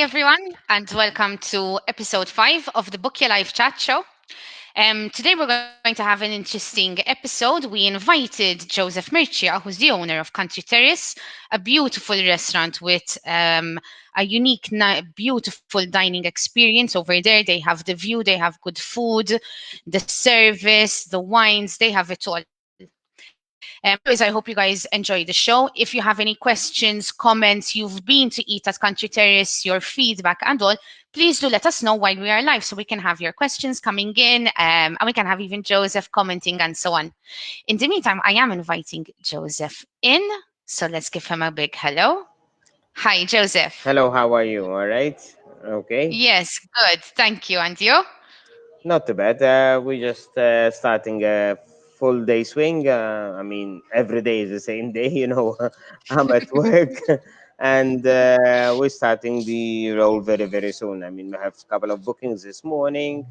everyone, and welcome to episode 5 of the Bookia Live Chat Show. Today, we're going to have an interesting episode. We invited Joseph Mercieca, who's the owner of Country Terrace, a beautiful restaurant with a unique, beautiful dining experience over there. They have the view, they have good food, the service, the wines, they have it all. As always, I hope you guys enjoy the show. If you have any questions, comments, you've been to eat at Country Terrace, your feedback and all, please do let us know while we are live so we can have your questions coming in and we can have even Joseph commenting and so on. In the meantime, I am inviting Joseph in. So let's give him a big hello. Hi, Joseph. Hello, how are you? All right. Okay. Yes, good. Thank you. And you? Not too bad. We just starting a full day swing. Every day is the same day. I'm at work, and we're starting the role very, very soon. We have a couple of bookings this morning.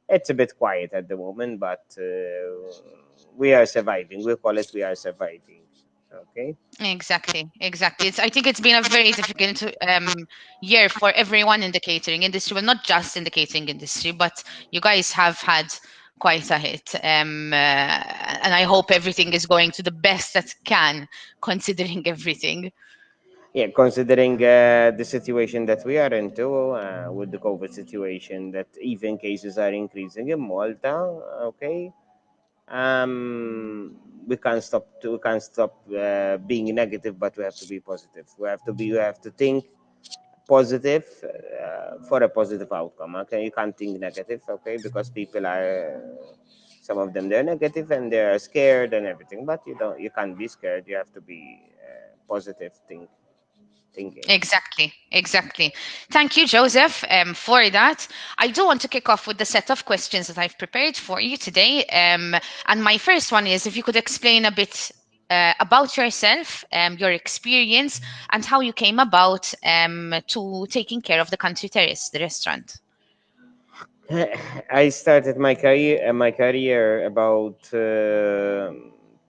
It's a bit quiet at the moment, but we are surviving. We call it we are surviving. Okay. Exactly. I think it's been a very difficult year for everyone in the catering industry. Well, not just in the catering industry, but you guys have had quite a hit. And I hope everything is going to the best that can, considering everything. Yeah, considering the situation that we are into with the COVID situation, that even cases are increasing in Malta. Okay, we can't stop being negative, but we have to be positive. We have to think positive for a positive outcome. Okay, you can't think negative. Okay, because people are. Some of them they're negative and they're scared and everything, but you can't be scared. You have to be positive thinking. Exactly. Thank you, Joseph, for that. I do want to kick off with the set of questions that I've prepared for you today. And my first one is if you could explain a bit about yourself, your experience, and how you came about to taking care of the Country Terrace, the restaurant. I started my career about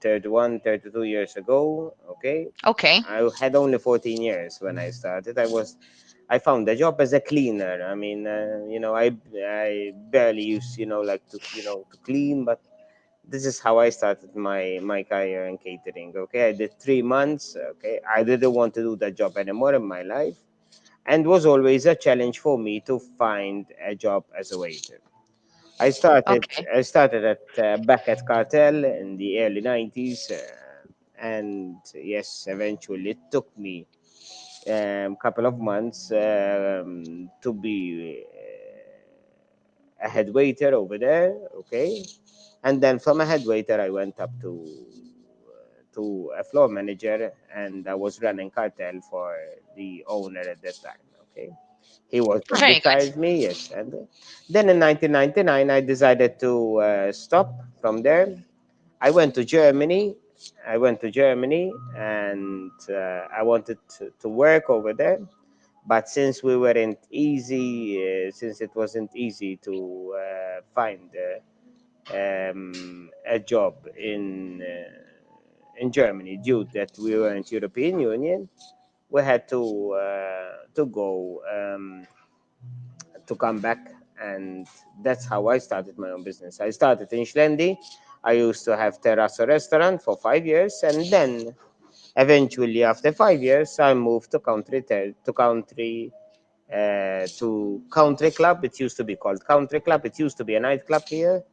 31, 32 years ago. Okay, Okay. I had only 14 years when I started. I found a job as a cleaner. I barely used like to clean, but this is how I started my career in catering. Okay, I did 3 months. Okay, I didn't want to do that job anymore in my life, and was always a challenge for me to find a job as a waiter. I started Okay. I started at back at Cartel in the early 90s, and yes, eventually it took me a couple of months to be a head waiter over there. Okay, and then from a head waiter I went up to a floor manager, and I was running Cartel for the owner at that time. Okay, he was Very good. beside me, yes. And then in 1999, I decided to stop from there. I went to Germany. I went to Germany, and I wanted to work over there. But since it wasn't easy to find a job in Germany due that we weren't European Union, we had to go to come back, and that's how I started my own business. I started in Schlendi. I used to have terrace restaurant for 5 years, and then eventually after 5 years I moved to country club. It used to be called Country Club. It used to be a nightclub here,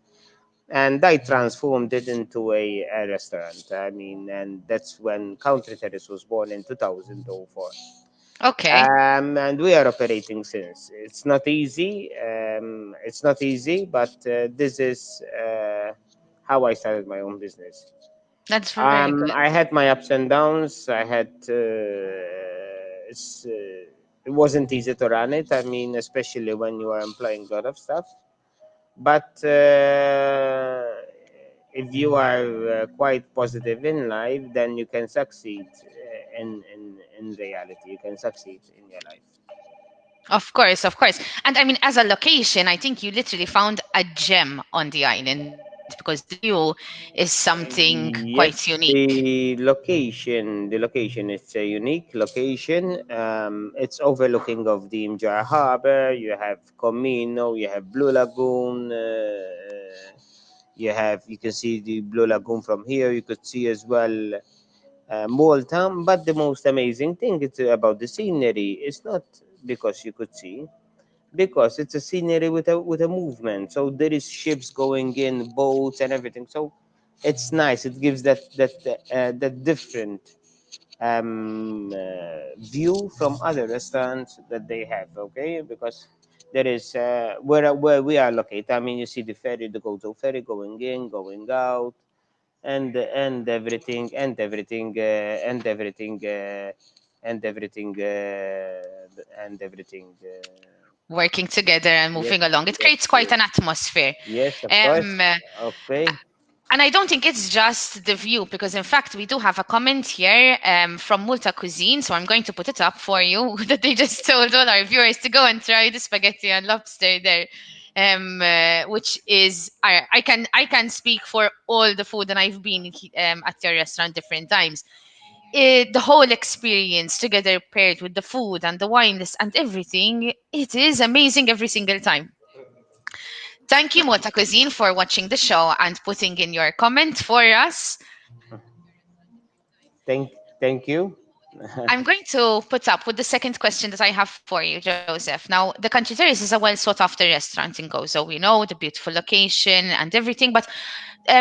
and I transformed it into a restaurant. And that's when Country Terrace was born in 2004. Okay. And we are operating since. It's not easy, but this is how I started my own business. That's very good. I had my ups and downs. It wasn't easy to run it. Especially when you are employing a lot of stuff. But if you are quite positive in life, then you can succeed in reality. You can succeed in your life. Of course. And I mean, as a location, I think you literally found a gem on the island. because the view is something quite Yes, unique. the location is a unique location. It's overlooking of the Mjara Harbor. You have Comino, you have Blue Lagoon. You can see the Blue Lagoon from here. You could see as well Malta. But the most amazing thing is about the scenery. It's not because you could see, because it's a scenery with a movement. So there is ships going in, boats and everything. So it's nice. It gives that different view from other restaurants that they have. Okay, because there is where we are located. I mean, you see the ferry, the Gozo ferry going in, going out, and everything and everything and everything and everything. Working together and Yes, moving along. It yes, creates quite yes, an atmosphere. yes, of course. Um, Okay. and I don't think it's just the view, because in fact we do have a comment here from Multa Cuisine, so I'm going to put it up for you that they just told all our viewers to go and try the spaghetti and lobster there, which is I can speak for all the food, and I've been at your restaurant different times. The whole experience together paired with the food and the wine list and everything, it is amazing every single time. Thank you, Mota Cuisine, for watching the show and putting in your comment for us. Thank you. I'm going to put up with the second question that I have for you, Joseph. Now, the Country Terrace is a well sought after restaurant in Gozo. We know the beautiful location and everything, but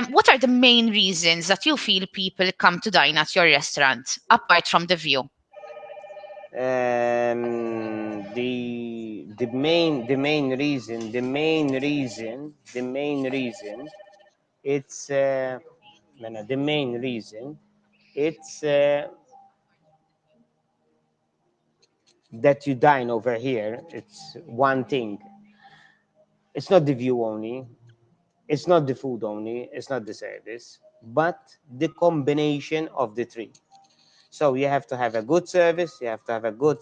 what are the main reasons that you feel people come to dine at your restaurant, apart from the view? The main reason it's the main reason it's that you dine over here. It's one thing. It's not the view only. It's not the food only. It's not the service, but the combination of the three. So you have to have a good service. You have to have a good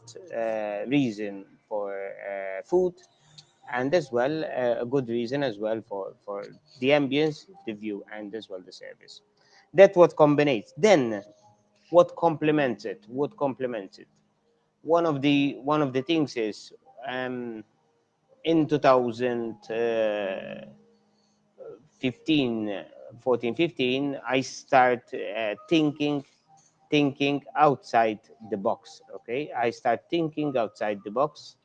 reason for food, and as well a good reason as well for the ambience, the view, and as well the service. That's what combines. Then what complements it? What complements it? One of the things is in 2015, 14, 15, I start thinking outside the box. Okay, I start thinking outside the box.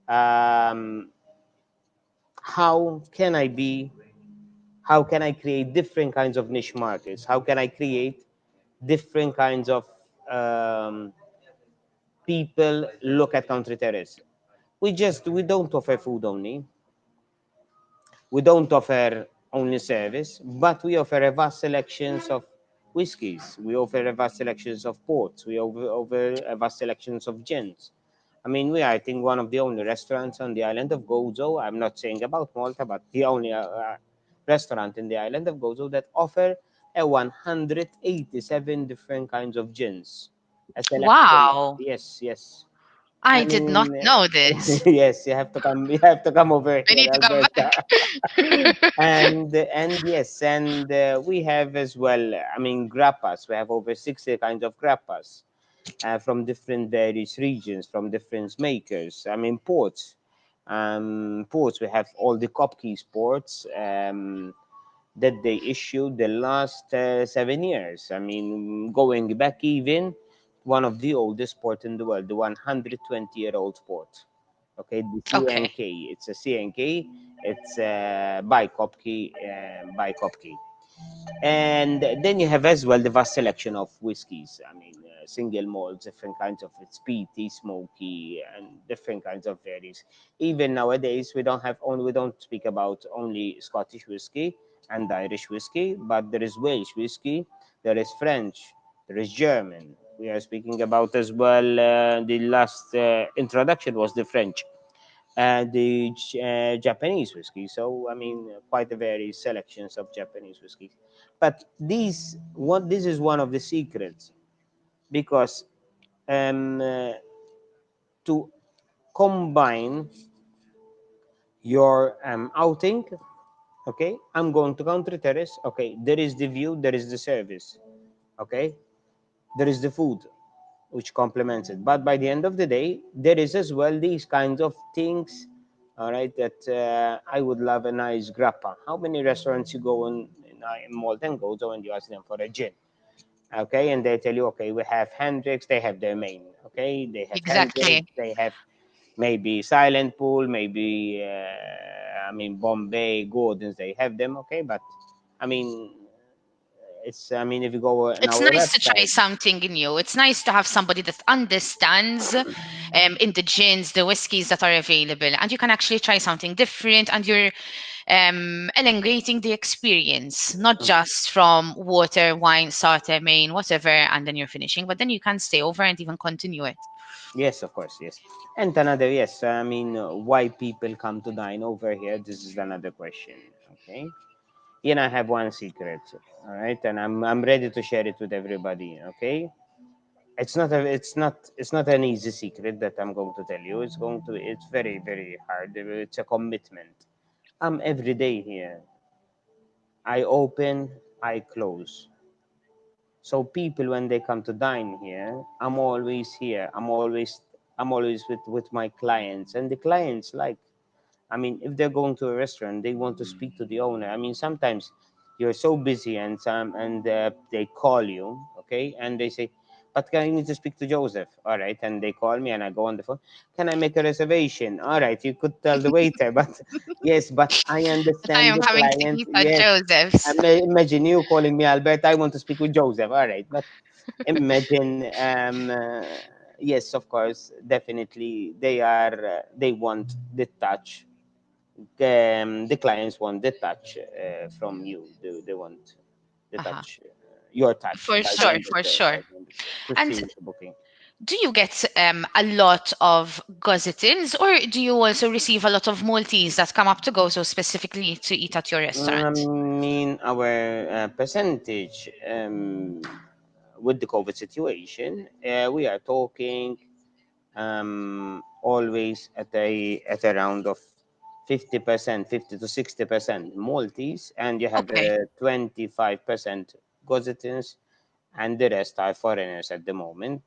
Um, how can I be? How can I create different kinds of niche markets? How can I create different kinds of um, people look at Country Terrace? We don't offer food only. We don't offer only service, but we offer a vast selections of whiskies. We offer a vast selections of ports. We offer a vast selections of gins. I mean, we are, I think, one of the only restaurants on the island of Gozo. I'm not saying about Malta, but the only restaurant in the island of Gozo that offer a 187 different kinds of gins. A selection of, Wow, yes, yes. I I did not mean, know this. yes, you have to come. You have to come over I here, need to come Alberta. back. And yes, and we have as well. I mean, grappas. We have over 60 kinds of grappas from different various regions, from different makers. I mean, ports. Ports. We have all the Kopkis ports. That they issued the last 7 years. I mean, going back even one of the oldest port in the world, the 120-year-old port. Okay, the Okay. CNK. It's a CNK. It's by Kopke. And then you have as well the vast selection of whiskies. I mean, single malts, different kinds of it's peaty, smoky, and different kinds of varies. Even nowadays, we don't speak about only Scottish whiskey and Irish whiskey, but there is Welsh whiskey, there is French, there is German. We are speaking about as well. The last introduction was the French and the Japanese whiskey. So I mean, quite a very selections of Japanese whiskies. But this is one of the secrets because to combine your outing Okay, I'm going to Country Terrace. Okay, there is the view, there is the service. Okay, there is the food, which complements it. But by the end of the day, there is as well these kinds of things. All right, that I would love a nice grappa. How many restaurants you go in Malta and Gozo and you ask them for a gin? Okay, and they tell you, okay, we have Hendrix, they have their main. Okay, they have Hendrix, Exactly. they have maybe Silent Pool, maybe Bombay Gordons, they have them. Okay, but I mean, if you go on It's our nice to try website. something new. It's nice to have somebody that understands in the gins, the whiskies that are available, and you can actually try something different, and you're elongating the experience, not just from water, wine, starter, main, whatever, and then you're finishing, but then you can stay over and even continue it. Yes, of course, yes. And another, yes, why people come to dine over here? This is another question. Okay, I have one secret. All right, and I'm ready to share it with everybody. Okay, it's not an easy secret that I'm going to tell you. It's very very hard. It's a commitment. I'm every day here. I open, I close. So people when they come to dine here, I'm always here. I'm always with my clients, and the clients like. If they're going to a restaurant, they want to speak to the owner. Sometimes you're so busy and they call you, okay, and they say, "But can I need to speak to Joseph?" All right, and they call me, and I go on the phone. Can I make a reservation? All right, you could tell the waiter, but yes, but I I understand am the coming to client. eat at Yes, Joseph's. imagine you calling me Albert. I want to speak with Joseph. All right, but imagine yes, of course, definitely they want the touch. The clients want the touch from you. They want the Uh-huh. touch, your touch For by the sure, end of for the sure. to And seal the booking. do you get a lot of Gozitins, or do you also receive a lot of Maltese that come up to Gozo specifically to eat at your restaurant? Our percentage with the COVID situation, we are talking always at around of 50%, 50 to 60% Maltese, and you have Okay, 25% Gozitins, and the rest are foreigners at the moment.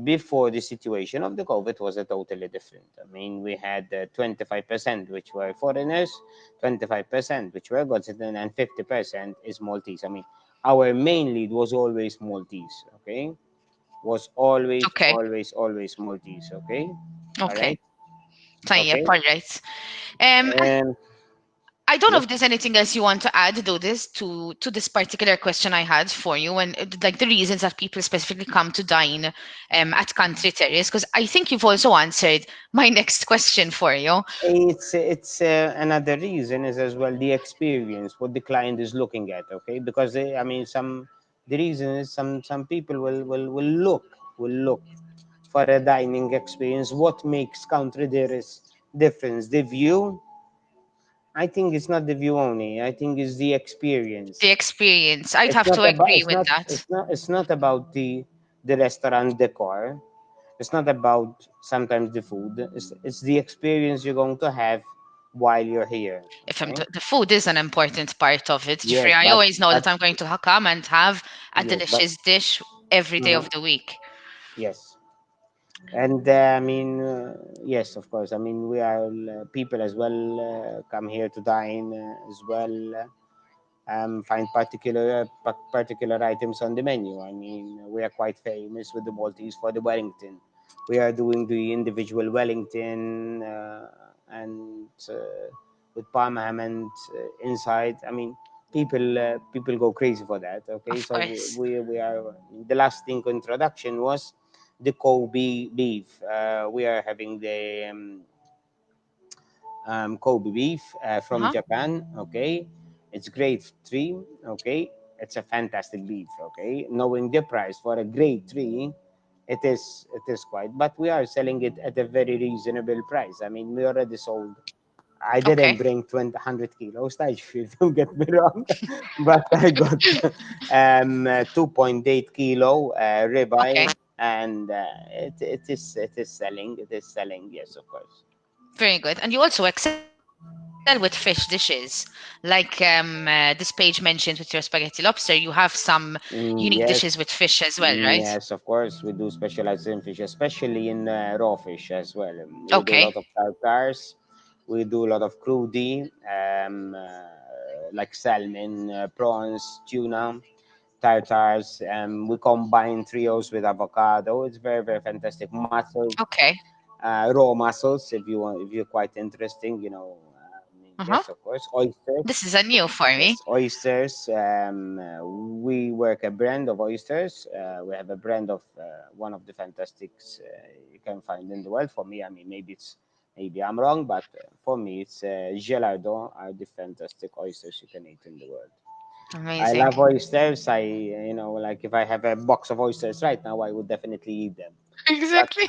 Before the situation of the COVID was a totally different. We had 25% which were foreigners, 25% which were Gozitan, and 50% is Maltese. Our main lead was always Maltese. Okay, was always, okay, always, always Maltese. Okay, all okay. right, طيب, okay, all right. And and I don't know yes. if there's anything else you want to add to this to this particular question I had for you, and like the reasons that people specifically come to dine at Country Terrace, because I think you've also answered my next question for you. It's another reason is as well the experience what the client is looking at. Okay, because some the reason is some people will look for a dining experience. What makes Country there is difference? The view. I think it's not the view only. I think it's the experience. The experience. I'd It's have not to about. agree It's with not. that. It's not about the restaurant decor. It's not about sometimes the food. It's the experience you're going to have while you're here. If Okay. the food is an important part of it, Jeffrey, Yes, I but always know but that I'm going to come and have a yes, but delicious dish every day mhm, of the week. yes, and yes, of course. We are people as well come here to dine as well. Find particular items on the menu. We are quite famous with the Maltese for the Wellington. We are doing the individual Wellington and with Parma ham and inside. People go crazy for that. Okay, Of so course. we are the last thing introduction was the Kobe beef. We are having the Kobe beef from Uh-huh. Japan. Okay, it's grade three. Okay, it's a fantastic beef. Okay, knowing the price for a grade three, it is quite. But we are selling it at a very reasonable price. We already sold. I didn't Okay. bring 100 kilos. Don't get me wrong, but I got 2.8 kilo ribeye, Okay. and it is selling. It is selling. Yes, of course. Very good. And you also accept excel with fish dishes. Like this page mentioned with your spaghetti lobster, you have some unique Yes. dishes with fish as well, right? Yes, of course, we do specialize in fish, especially in raw fish as well. We do a Okay. lot of tartars, we do a lot of crudi, like salmon, prawns, tuna, tartars. We combine trios with avocado. It's very, very fantastic. Mussels, Okay. raw mussels, if you want, if you're quite interesting, you know. Uh-huh. Yes, of course, oysters. This is a new for me. Yes, oysters. We work a brand of oysters. We have a brand of one of the fantastics you can find in the world. For me, I mean, maybe I'm wrong, but for me, it's Gelardon are the fantastic oysters you can eat in the world. I Amazing. love oysters. Like if I have a box of oysters right now, I would definitely eat them. But Exactly.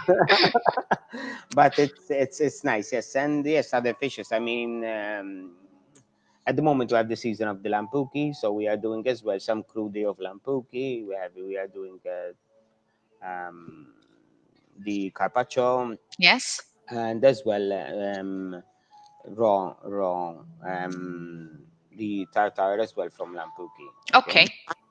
but it's nice, yes, and yes, other fishes. I mean, at the moment we have the season of the lampuki, so we are doing as well some crude of lampuki. We are doing the carpaccio, Yes. and as well raw the tartar as well from lampuki. Okay, Okay.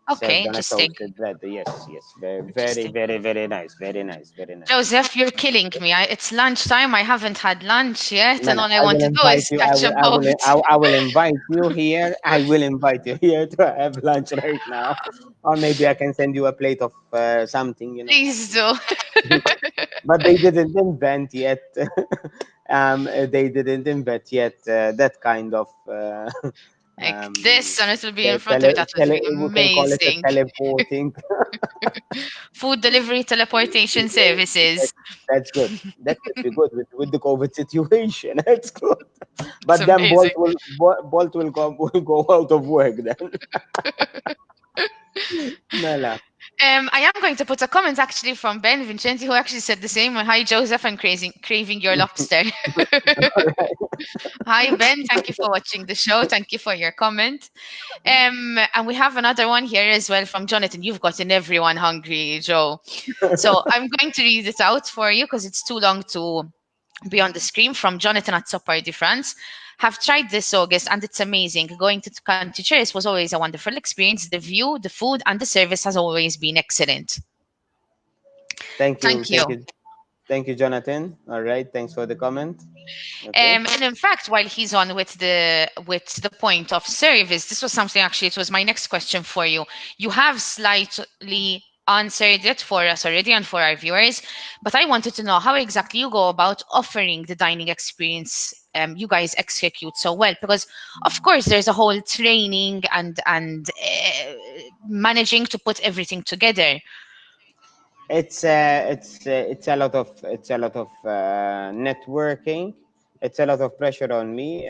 Okay, served on a interesting. toasted bread. Yes, yes, very, very, Interesting. very, very nice, very nice, very nice. Joseph, you're killing me. It's lunchtime. I haven't had lunch yet, No, and no, all I I want will to do invite is you. catch a boat. I will invite you here. I will invite you here to have lunch right now, or maybe I can send you a plate of something, you know. Please do. But they didn't invent yet. They didn't invent yet that kind of Like this, and it will be in front of me. tele, That would be we can call it a amazing. teleporting. Food delivery teleportation That- services. that's good. That could be good with the COVID situation. That's good. It's But then amazing. Bolt will go out of work then. No, no. I am going to put a comment actually from Ben Vincenti, who actually said the same. Hi, Joseph, and craving your lobster. Hi, Ben. Thank you for watching the show. Thank you for your comment. And we have another one here as well from Jonathan. You've gotten everyone hungry, Joe. So I'm going to read it out for you because it's too long to be on the screen. From Jonathan at Sopar de France. Have tried this August and it's amazing. Going to Country Terrace was always a wonderful experience. The view, the food, and the service has always been excellent. Thank you, Thank you. thank you, Jonathan. All right, thanks for the comment. Okay. And in fact, while he's on with the point of service, this was something actually. It was my next question for you. You have slightly answered it for us already and for our viewers, but I wanted to know how exactly you go about offering the dining experience. You guys execute so well because, of course, there's a whole training and managing to put everything together. It's a lot of networking. It's a lot of pressure on me.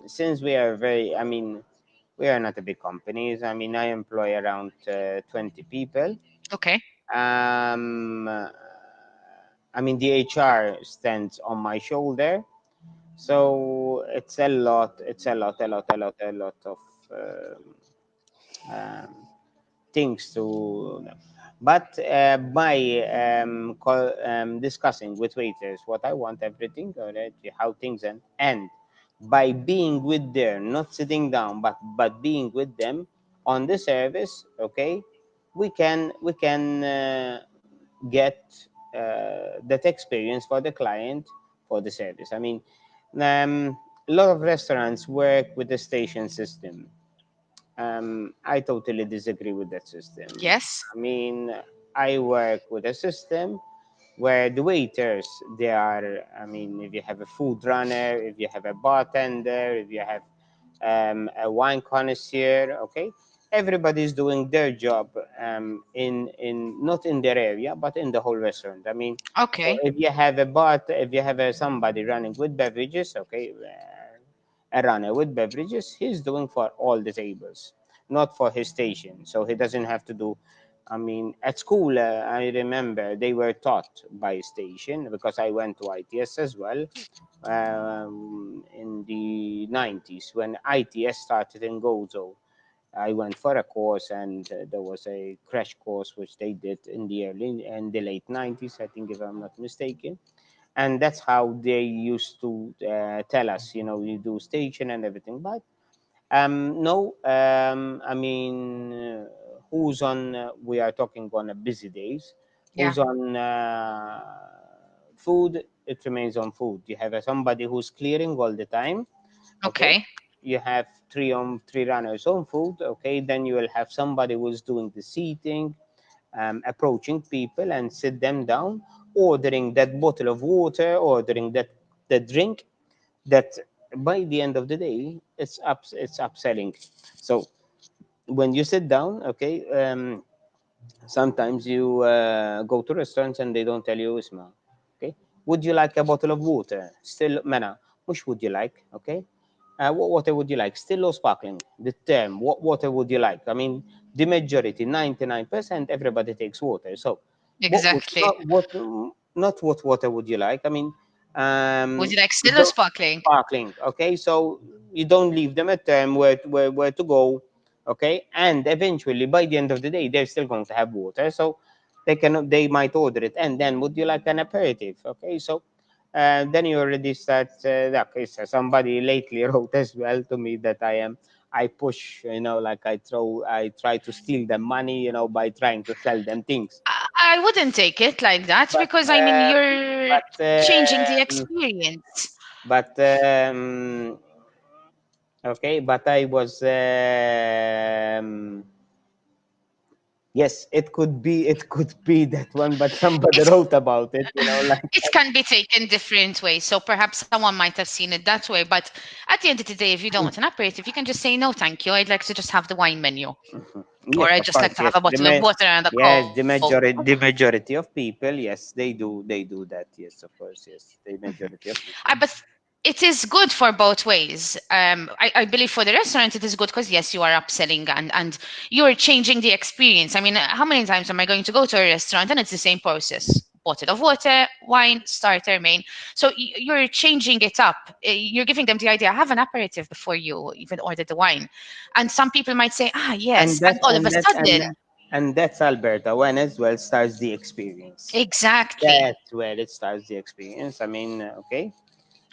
Since we are very, I mean, we are not a big companies. I mean, I employ around 20 people. Okay. Um, uh, I mean, the HR stands on my shoulder, so it's a lot. It's a lot of um, things to. But by discussing with waiters what I want, everything, all right, how things and by being with them, not sitting down, but being with them on the service, okay, we can get that experience for the client for the service. I mean, a lot of restaurants work with the station system. I totally disagree with that system. Yes. I mean, I work with a system where the waiters, they are, I mean, if you have a food runner, if you have a bartender, if you have a wine connoisseur, okay, everybody's doing their job in not in their area, but in the whole restaurant. I mean, so Okay. if you have somebody running with beverages, okay, a runner with beverages, he's doing for all the tables, not for his station. So he doesn't have to do. I mean, at school, I remember they were taught by station because I went to ITS as well in the 90s when ITS started in Gozo. I went for a course and there was a crash course which they did in the late 90s, I think, if I'm not mistaken. and that's how they used to tell us, you do station and everything. But no, I mean, who's on? We are talking on a busy days. Yeah. Who's on food? It remains on food. You have somebody who's clearing all the time. Okay, Okay. you have three runners on food. Okay, then you will have somebody who's doing the seating, approaching people and sit them down, ordering that bottle of water, ordering that drink. That by the end of the day, it's upselling. So when you sit down, okay, sometimes you go to restaurants and they don't tell you اسمع, okay, would you like a bottle of water still منع مش would you like, okay, what water would you like, still or sparkling, the term what water would you like. I mean, the majority 99% everybody takes water. So what would Exactly. not what water would you like, I mean, Would um you like still or don't sparkling? sparkling, okay. So you don't leave them a term where to go, okay, and eventually by the end of the day they're still going to have water. So they might order it, and then would you like an aperitif, okay. So then you already start okay. So somebody lately wrote as well to me that I push, like I try to steal them money, by trying to sell them things. I wouldn't take it like that but because I mean you're but changing the experience. but okay, but I was yes, it could be that one, but somebody It's wrote about it, like it can be taken different ways. So perhaps someone might have seen it that way. But at the end of the day, if you don't want an aperitif, you can just say no, thank you. I'd like to just have the wine menu, or yes, I'd of just like course, to have yes. a bottle of water and a Yes, coke. the majority of people, yes, they do that. Yes, of course, yes, the majority of people. But it is good for both ways. I believe for the restaurant it is good because yes, you are upselling and you're changing the experience. I mean, how many times am I going to go to a restaurant and it's the same process? Bottle of water, wine, starter, main. So you're changing it up. You're giving them the idea. Have an aperitif before you even order the wine. And some people might say, ah, And yes. that And all of and a that sudden, and that's Alberta when as well starts the experience. exactly, That's where it starts the experience. I mean, okay.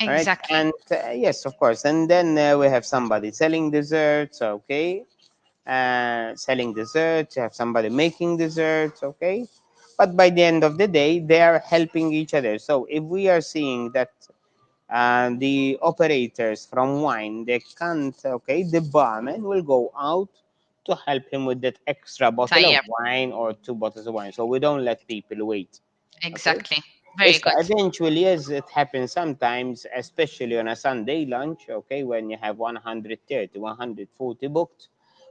All right, exactly. and yes, of course, and then we have somebody selling desserts, okay, selling desserts. You have somebody making desserts, okay, but by the end of the day, they are helping each other. So if we are seeing that the operators from wine they can't, okay, the barman will go out to help him with that extra bottle of Yeah, wine or two bottles of wine. So we don't let people wait, okay. exactly. Very It's good. eventually, as it happens sometimes, especially on a Sunday lunch, okay, when you have 130, 140 booked,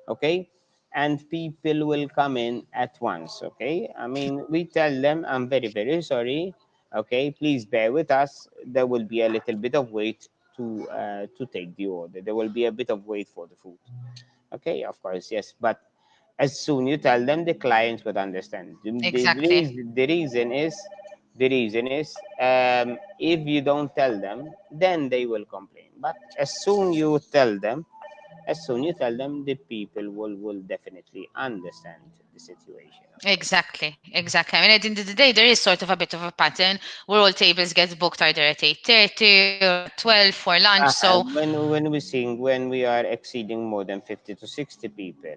okay, and people will come in at once, okay. I mean, we tell them, I'm very, very sorry, okay, please bear with us. There will be a little bit of wait to take the order. There will be a bit of wait for the food, okay, of course, yes. But as soon you tell them, the clients would understand. Exactly. The reason is if you don't tell them, then they will complain. But as soon you tell them, the people will definitely understand the situation, of course. Exactly. I mean, at the end of the day, there is sort of a bit of a pattern where all tables get booked either at 8:30 or at 12 for lunch. So, When we are exceeding more than 50 to 60 people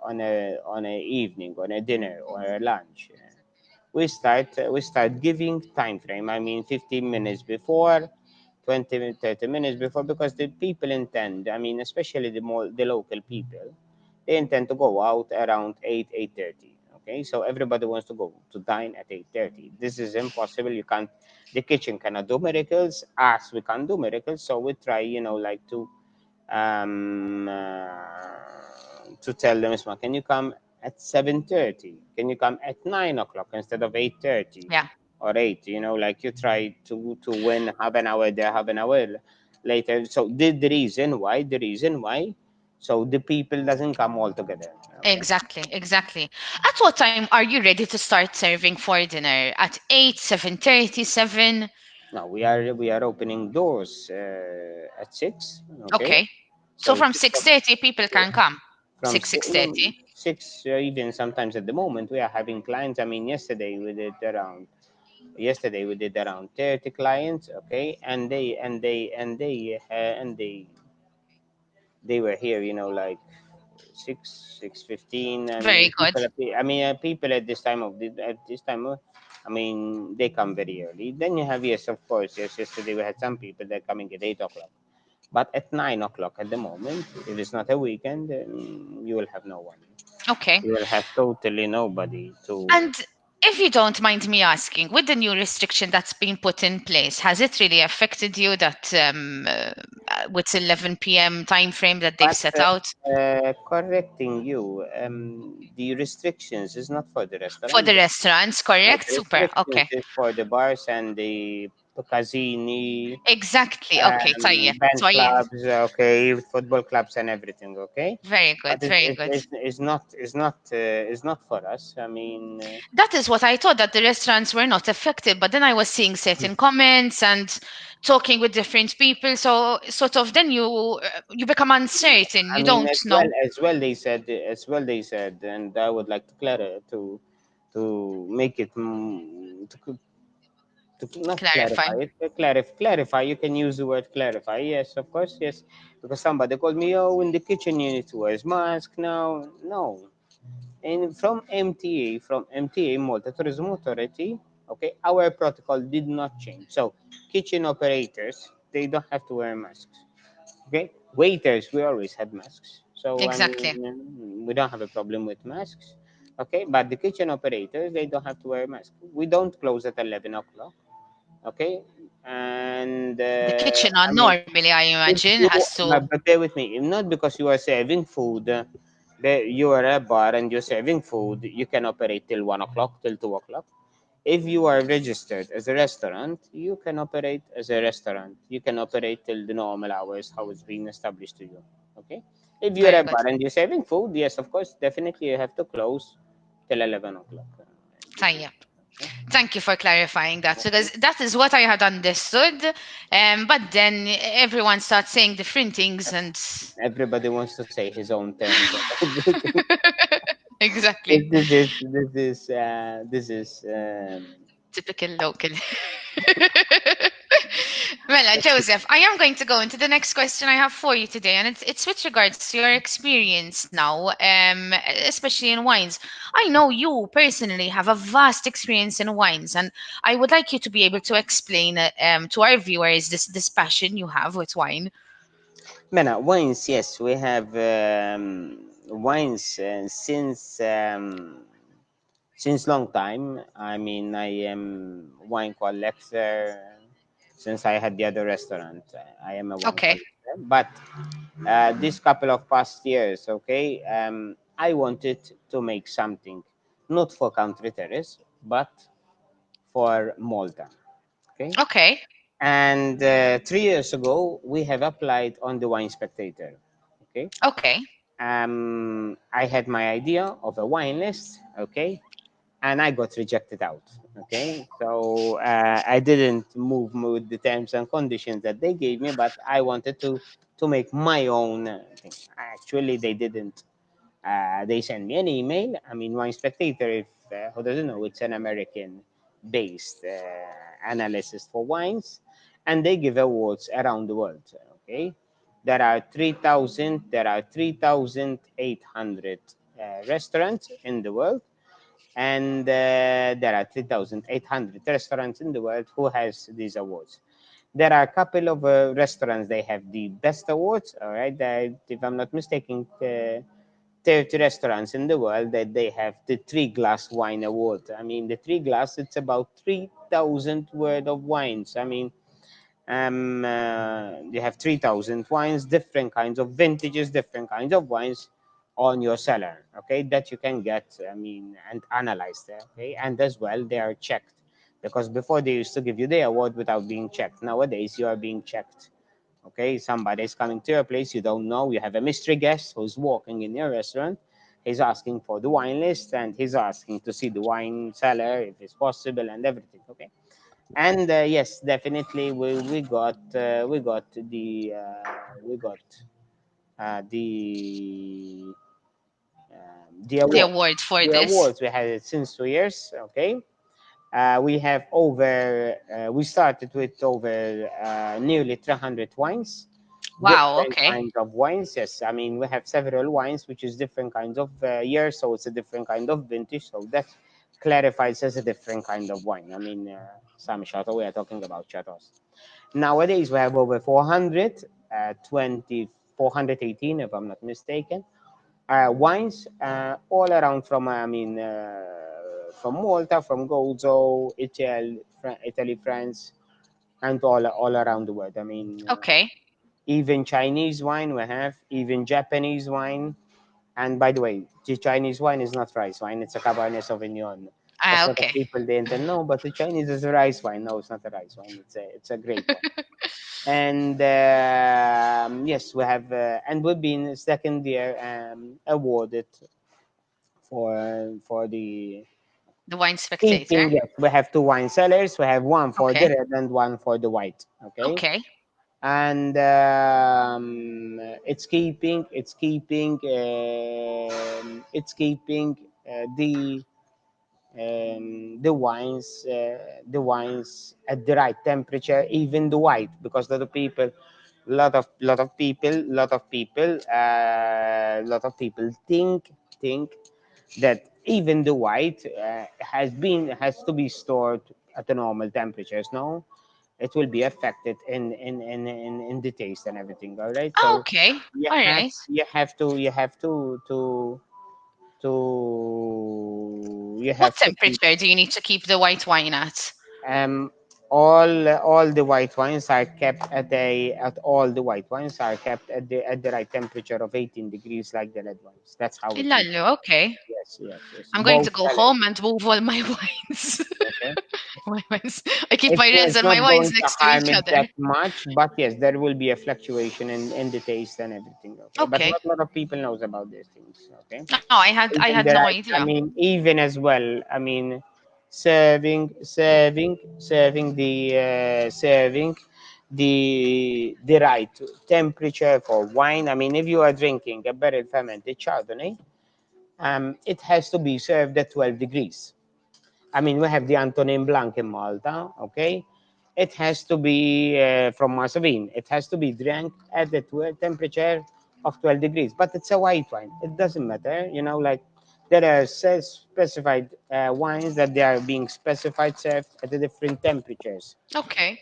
on a evening, on a dinner or a lunch, we start giving time frame. I mean, 15 minutes before, 30 minutes before, because the people intend, I mean, especially the local people, they intend to go out around 8:30. Okay, so everybody wants to go to dine at 8:30. This is impossible. You can't. The kitchen cannot do miracles. Us, we can't do miracles. So we try, like to tell them, "Isma, can you come at 7:30? Can you come at 9 o'clock instead of 8:30 yeah, or 8? Like you try to win half an hour there, half an hour later. So the reason why, so the people doesn't come all together. Okay. exactly. At what time are you ready to start serving for dinner? At 8, 7:30, 7? Now we are opening doors at 6. Okay. Okay. So So from 6 6:30, people can come. from 6, 6:30. 6, even sometimes at the moment we are having clients. I mean, yesterday we did around Yesterday we did around 30 clients, okay, and they were here, like 6:15. I Very mean, good. people at this time. I mean, they come very early. Then you have, yes, of course, yes. Yesterday we had some people that coming at 8 o'clock, but at 9 o'clock at the moment, if it's not a weekend, you will have no one. Okay. You will have totally nobody to. And if you don't mind me asking, with the new restriction that's been put in place, has it really affected you that with 11 p.m. time frame that they've But set out correcting you, the restrictions is not for the for restaurant. the restaurants? No, Correct. the Super. restrictions Okay. is for the bars and the casini, Exactly. Okay. طيب. band So I, clubs, okay, football clubs and everything, okay. very But good. Very good. it's not for us. I mean, That is what I thought, that the restaurants were not affected, but then I was seeing certain comments and talking with different people. So sort of then you become uncertain. I You mean, don't know. as well they said, and I would like to make it to not Clarify. clarify it, clarify. You can use the word clarify. Yes, of course, yes. Because somebody called me, oh, in the kitchen you need to wear mask now. No, and from MTA, Malta Tourism Authority, okay, our protocol did not change. So kitchen operators, they don't have to wear masks. Okay, waiters, we always had masks. So I mean, Exactly. we don't have a problem with masks. Okay, but the kitchen operators, they don't have to wear masks. We don't close at 11 o'clock. Okay, and The kitchen are I mean, normally, I if imagine, you, has to. but bear with me, if not because you are serving food, you are a bar and you're serving food, you can operate till 1 o'clock, till 2 o'clock. If you are registered as a restaurant, you can operate as a restaurant. You can operate till the normal hours, how it's been established to you. Okay. If you're Very a good. bar and you're serving food, yes, of course, definitely you have to close till 11 o'clock. This is طيب. okay. Thank you for clarifying that, Okay. because that is what I had understood. But then everyone starts saying different things, and Everybody wants to say his own terms and everything. exactly. This is Typical local. Well, Joseph, I am going to go into the next question I have for you today, and it's with regards to your experience now, especially in wines. I know you personally have a vast experience in wines, and I would like you to be able to explain to our viewers this passion you have with wine. Mena, wines, yes, we have wines since long time. I mean, I am wine collector since I had the other restaurant. I am a wine Okay, collector, but this couple of past years, okay, I wanted to make something, not for Country Terrace, but for Malta. Okay, okay, and 3 years ago we have applied on the Wine Spectator. Okay, okay, I had my idea of a wine list. Okay, and I got rejected out. Okay, so I didn't move with the terms and conditions that they gave me, but I wanted to make my own thing. Actually, they didn't. They sent me an email. I mean, Wine Spectator, if who doesn't know, it's an American-based analysis for wines, and they give awards around the world. Okay, there are 3,800 restaurants in the world, and there are 3,800 restaurants in the world who has these awards. There are a couple of restaurants, they have the best awards. All right, if I'm not mistaken, 30 restaurants in the world that they have the three glass wine award. I mean, the three glass, it's about 3,000 worth of wines. I mean, you have 3,000 wines, different kinds of vintages, different kinds of wines on your cellar, okay, that you can get, I mean, and analyze there, okay, and as well they are checked, because before they used to give you the award without being checked. Nowadays you are being checked. Okay, somebody is coming to your place, you don't know, you have a mystery guest who's walking in your restaurant. He's asking for the wine list and he's asking to see the wine cellar if it's possible and everything. Okay, and yes, definitely we got the the award. award for The this. awards we had it since 2 years. Okay, We started with over nearly 300 wines, Wow, different okay. kinds of wines. Yes, I mean, we have several wines, which is different kinds of years, so it's a different kind of vintage. So that clarifies as a different kind of wine. I mean, some chateau, we are talking about chateaus. Nowadays, we have over 400, 418, if I'm not mistaken, wines all around from, from Malta, from Gozo, Italy, France, and all around the world. I mean, Okay. even Chinese wine we have, even Japanese wine. And by the way, the Chinese wine is not rice wine; it's a Cabernet Sauvignon. Because Ah, a lot of okay. people they don't know, but the Chinese is a rice wine. No, it's not a rice wine. It's a grape wine. And yes, we have, and we've been second year awarded for the The wine spectator. keeping. Yes, we have two wine cellars. We have one for the Okay. red and one for the white. Okay, Okay. and it's keeping the wines at the right temperature, even the white, because lot of people think that even the white has to be stored at the normal temperatures. No, it will be affected in the taste and everything. All right, Oh, so okay. All right. you What have to keep temperature do you need to keep the white wine at? um all the white wines are kept at the right temperature of 18 degrees, like the red wines. That's how it is. Ilallo, okay. Yes, I'm going both to go sellers. home and move all my wines. Okay, My wines. I keep my reds it's and my not wines going to next to harm each it other. that much, but yes, there will be a fluctuation in the taste and everything. Okay, but Okay. not a lot of people knows about these things. Okay, No, I even had the no right, I idea. mean, even as well, I mean, serving the right temperature for wine. I mean, if you are drinking a barrel fermented Chardonnay, it has to be served at 12 degrees. I mean, we have the Antonin Blanc in Malta, okay? It has to be from Masovin. It has to be drank at the temperature of 12 degrees, but it's a white wine. It doesn't matter, like there are specified wines that they are being specified served at the different temperatures. Okay.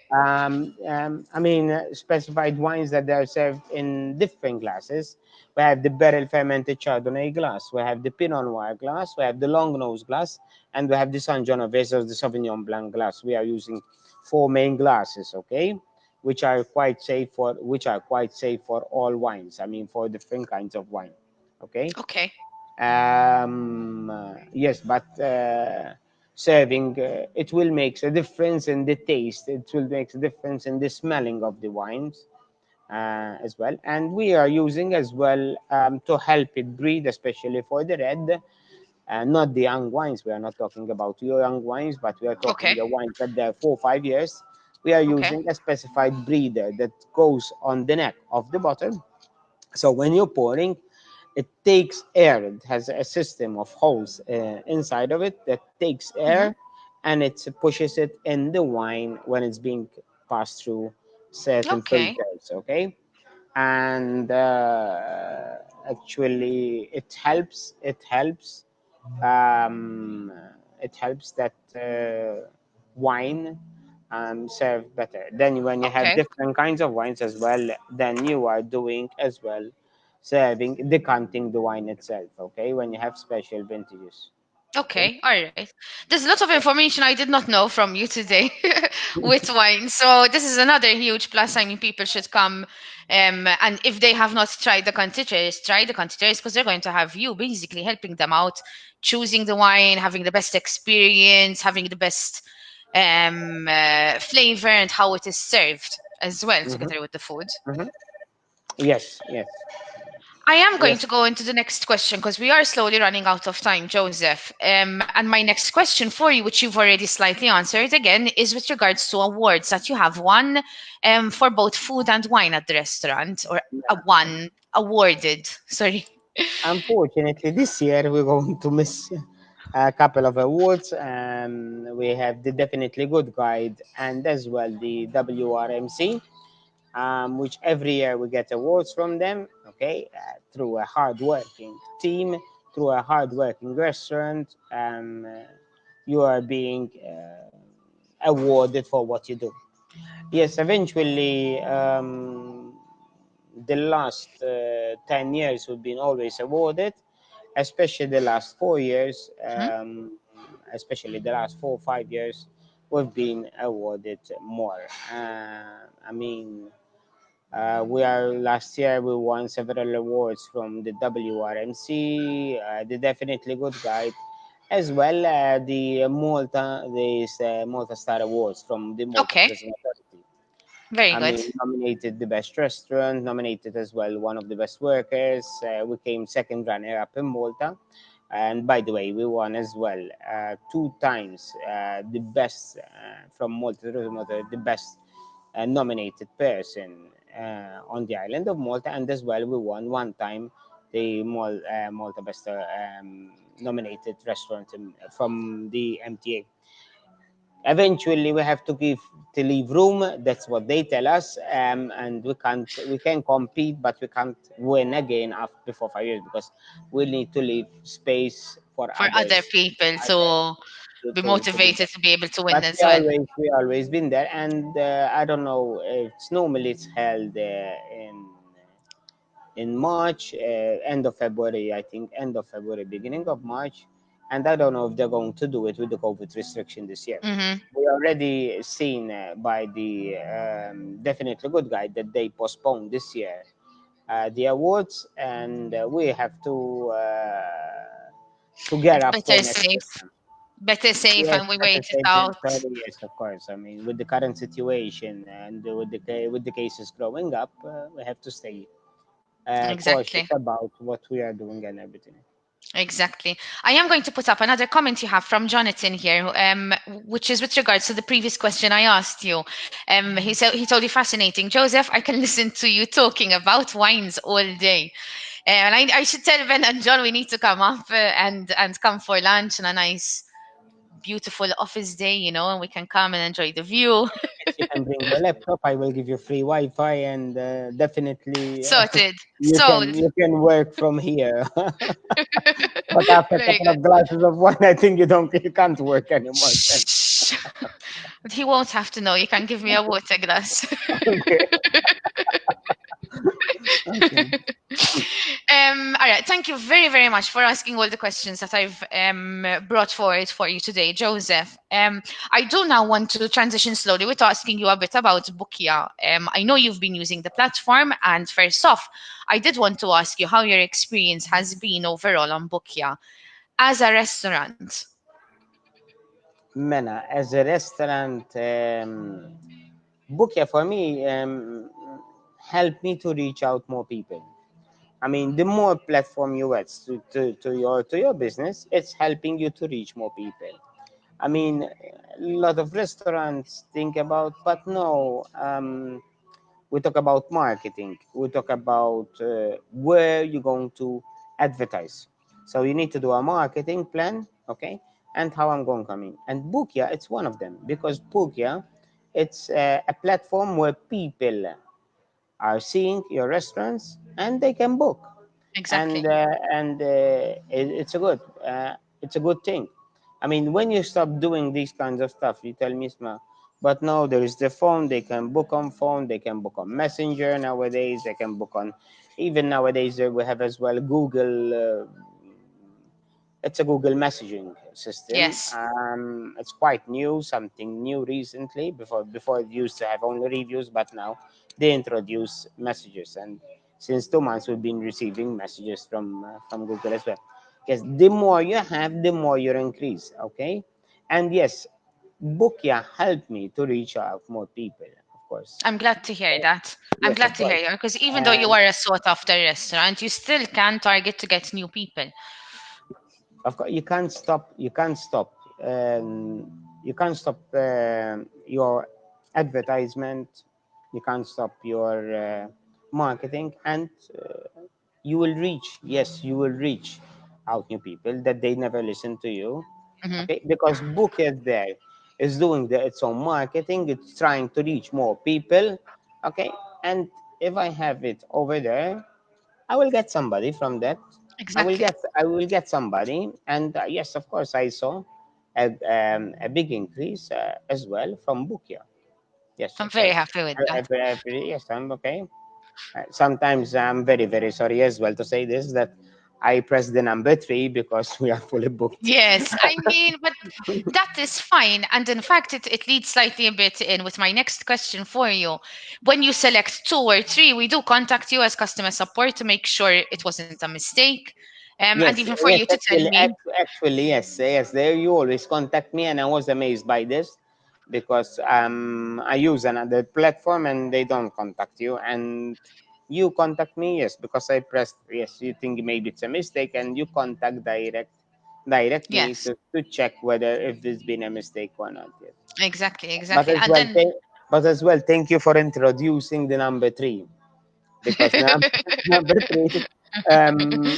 Specified wines that they are served in different glasses. We have the barrel fermented Chardonnay glass, we have the Pinot Noir glass, we have the long nose glass, and we have the San Genovese or the Sauvignon Blanc glass. We are using four main glasses, okay, which are quite safe for all wines. I mean, for different kinds of wine, okay. Okay. Yes, but serving it will make a difference in the taste. It will make a difference in the smelling of the wines as well. And we are using as well to help it breathe, especially for the red. Not the young wines. We are not talking about young wines, but we are talking Okay. the wines that they're 4 or 5 years. We are Okay. using a specified breather that goes on the neck of the bottle. So when you're pouring, it takes air. It has a system of holes inside of it that takes Hmm. air, and it pushes it in the wine when it's being passed through certain Okay. filters. Okay, and actually, um, it helps that wine serve better. Then when you have Okay. different kinds of wines as well, then you are doing as well serving, decanting the wine itself. Okay, when you have special vintages. Okay. Okay, all right. There's a lot of information I did not know from you today with wine. So this is another huge plus. I mean, people should come, and if they have not tried the containers, try the containers because they're going to have you basically helping them out, choosing the wine, having the best experience, having the best flavor, and how it is served as well Hmm. together with the food. Hmm. Yes, yes, I am going yes. to go into the next question because we are slowly running out of time, Joseph. And my next question for you, which you've already slightly answered again, is with regards to awards that you have won for both food and wine at the restaurant, or Yeah. one awarded. Sorry. Unfortunately, this year we're going to miss. a couple of awards. We have the Definitely Good Guide and as well the WRMC, which every year we get awards from them. Okay, through a hard-working team, through a hard-working restaurant, you are being awarded for what you do. Yes, eventually, the last 10 years we've been always awarded, especially the last 4 years, Mhm. especially the last 4 or 5 years, we've been awarded more. I mean, we are last year we won several awards from the WRMC, the Definitely Good Guide, as well the Malta Star Awards from the Malta Okay, Tourism Authority. very I good. mean, nominated the best restaurant, nominated as well one of the best workers. We came second runner up in Malta. And by the way, we won as well 2 times the best from Malta Tourism Authority, the best nominated person on the island of Malta. And as well, we won 1 time the Malta Best nominated restaurant from the MTA. Eventually we have to give to leave room, that's what they tell us, and we can compete but we can't win again after before 5 years because we need to leave space for For other others, people others to be to be motivated there. to be able to win But as well. we always been there, and I don't know, it's normally it's held in March, end of February, I think, end of February, beginning of March. And I don't know if they're going to do it with the COVID restriction this year. Hmm. We already seen by the Definitely Good Guide that they postponed this year the awards, and we have to get It's up for better next year. safe, better safe, Yes, and we better wait it safe than out. sorry. Yes, of course. I mean, with the current situation and with the cases growing up, we have to stay cautious Exactly. about what we are doing and everything. Exactly. I am going to put up another comment you have from Jonathan here, which is with regards to the previous question I asked you. He told you fascinating, Joseph. I can listen to you talking about wines all day, and I should tell Ben and John we need to come up and come for lunch on a nice, beautiful office day, and we can come and enjoy the view. Yes, you can bring your laptop. I will give you free Wi-Fi, and definitely Sorted, you sold. can work from here. But after a Very couple good. of glasses of wine, I think you can't work anymore. Then. Shh. But he won't have to know. You can give me a water glass. Okay. Okay. All right. Thank you very, very much for asking all the questions that I've brought forward for you today, Joseph. I do now want to transition slowly with asking you a bit about Bookia. I know you've been using the platform, and first off, I did want to ask you how your experience has been overall on Bookia as a restaurant. Mena, as a restaurant, Bookia for me helped me to reach out more people. I mean, the more platform you add to your business, it's helping you to reach more people. I mean, a lot of restaurants think about, but no, we talk about marketing. We talk about where you're going to advertise. So you need to do a marketing plan, okay, and how I'm going to come in. And Bookia, it's one of them because Bookia, it's a platform where people are seeing your restaurants and they can book, Exactly. and it's a good thing. I mean, when you stop doing these kinds of stuff, you tell me, Isma, but no, there is the phone. They can book on phone. They can book on Messenger nowadays. They can book on, even nowadays we have as well Google. It's a Google messaging system. Yes. It's quite new, something new recently. Before it used to have only reviews, but now they introduce messages, and since 2 months we've been receiving messages from Google as well. Because the more you have, the more you increase. Okay, and yes, Bookia helped me to reach out more people, of course. I'm glad to hear that. I'm Yes, glad of to hear course. you because even though you And are a sought after restaurant, you still can target to get new people. of course, you can't stop. You can't stop your advertisement. You can't stop your marketing, and you will reach. Yes, you will reach out new people that they never listen to you. Hmm. Okay, because Bookia there is doing its own marketing. It's trying to reach more people. Okay, and if I have it over there, I will get somebody from that. Exactly. I will get somebody, and yes, of course, I saw a big increase as well from Bookia. Yes, I'm of very course. happy with that. Yes, I'm okay. Sometimes I'm very, very sorry as well to say this that I pressed the number three because we are fully booked. Yes, I mean, but that is fine. And in fact, it leads slightly a bit in with my next question for you. When you select two or three, we do contact you as customer support to make sure it wasn't a mistake. And Yes, even for yes, you to tell me, actually, yes, yes. There you always contact me, and I was amazed by this because I use another platform and they don't contact you, and you contact me, yes, because I pressed yes. You think maybe it's a mistake, and you contact direct me yes, to check whether if there's been a mistake or not. Yes, exactly, but exactly. as And well, then thank you for introducing the number three because number three,